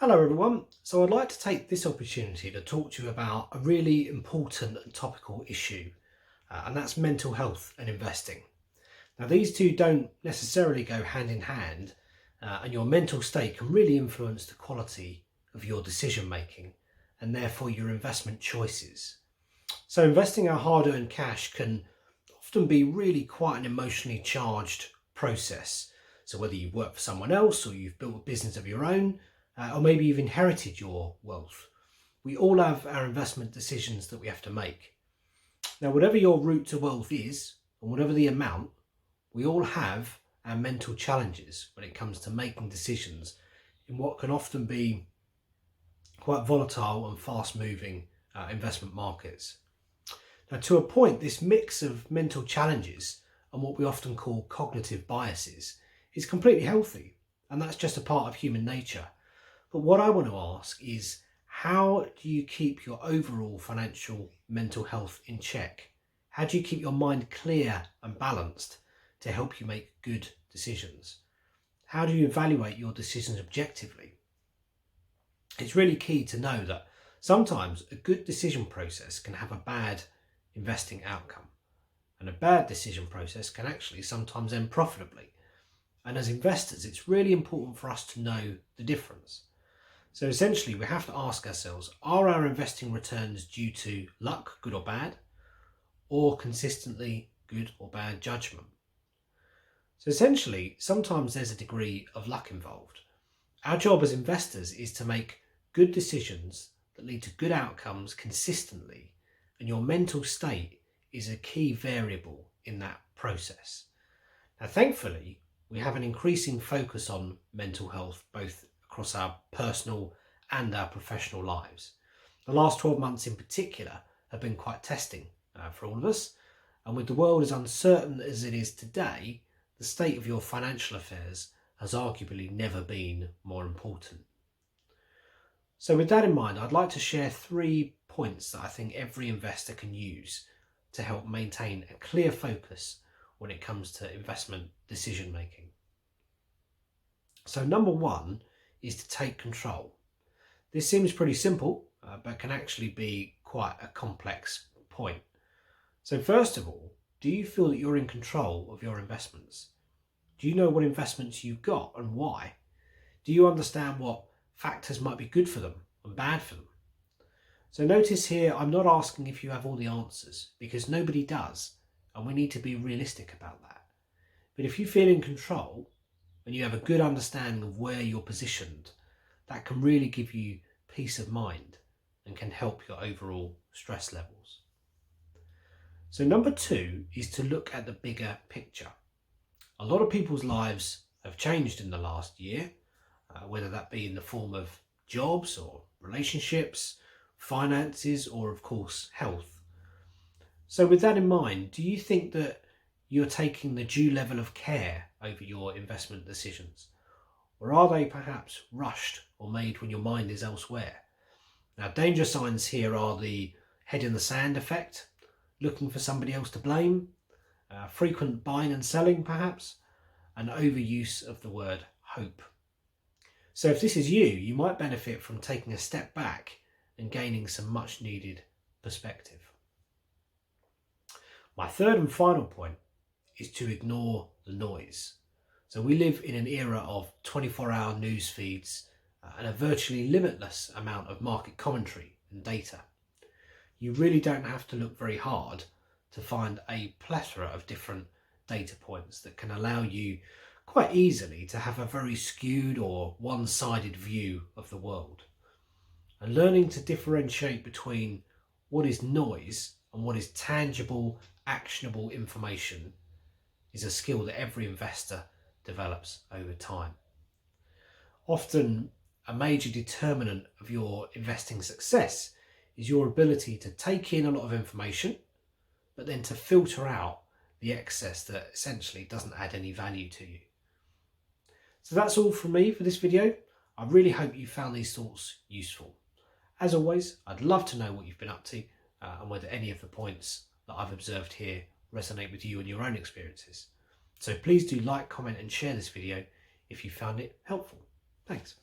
Hello everyone. So I'd like to take this opportunity to talk to you about a really important and topical issue, and that's mental health and investing. Now these two don't necessarily go hand in hand, and your mental state can really influence the quality of your decision making and therefore your investment choices. So investing our hard-earned cash can often be really quite an emotionally charged process. So whether you work for someone else or you've built a business of your own, or maybe you've inherited your wealth, we all have our investment decisions that we have to make. Now, whatever your route to wealth is, and whatever the amount, we all have our mental challenges when it comes to making decisions in what can often be quite volatile and fast moving investment markets. Now, to a point, this mix of mental challenges and what we often call cognitive biases is completely healthy, and that's just a part of human nature. But what I want to ask is, how do you keep your overall financial mental health in check? How do you keep your mind clear and balanced to help you make good decisions? How do you evaluate your decisions objectively? It's really key to know that sometimes a good decision process can have a bad investing outcome, and a bad decision process can actually sometimes end profitably. And as investors, it's really important for us to know the difference. So essentially, we have to ask ourselves, are our investing returns due to luck, good or bad, or consistently good or bad judgment? So essentially, sometimes there's a degree of luck involved. Our job as investors is to make good decisions that lead to good outcomes consistently, and your mental state is a key variable in that process. Now, thankfully, we have an increasing focus on mental health, both across our personal and our professional lives. The last 12 months in particular have been quite testing for all of us, and with the world as uncertain as it is today, the state of your financial affairs has arguably never been more important. So with that in mind, I'd like to share 3 points that I think every investor can use to help maintain a clear focus when it comes to investment decision making. So number 1 is to take control. This seems pretty simple, but can actually be quite a complex point. So first of all, do you feel that you're in control of your investments? Do you know what investments you've got and why? Do you understand what factors might be good for them and bad for them? So notice here, I'm not asking if you have all the answers, because nobody does, and we need to be realistic about that. But if you feel in control and you have a good understanding of where you're positioned, that can really give you peace of mind and can help your overall stress levels. So number 2 is to look at the bigger picture. A lot of people's lives have changed in the last year, whether that be in the form of jobs or relationships, finances, or of course health. So with that in mind, do you think that you're taking the due level of care over your investment decisions? Or are they perhaps rushed or made when your mind is elsewhere? Now, danger signs here are the head in the sand effect, looking for somebody else to blame, frequent buying and selling perhaps, and overuse of the word hope. So if this is you, you might benefit from taking a step back and gaining some much needed perspective. My third and final point is to ignore the noise. So we live in an era of 24-hour news feeds and a virtually limitless amount of market commentary and data. You really don't have to look very hard to find a plethora of different data points that can allow you quite easily to have a very skewed or one-sided view of the world. And learning to differentiate between what is noise and what is tangible, actionable information is a skill that every investor develops over time. Often, a major determinant of your investing success is your ability to take in a lot of information, but then to filter out the excess that essentially doesn't add any value to you. So that's all from me for this video. I really hope you found these thoughts useful. As always, I'd love to know what you've been up to and whether any of the points that I've observed here resonate with you and your own experiences. So please do like, comment and share this video if you found it helpful. Thanks.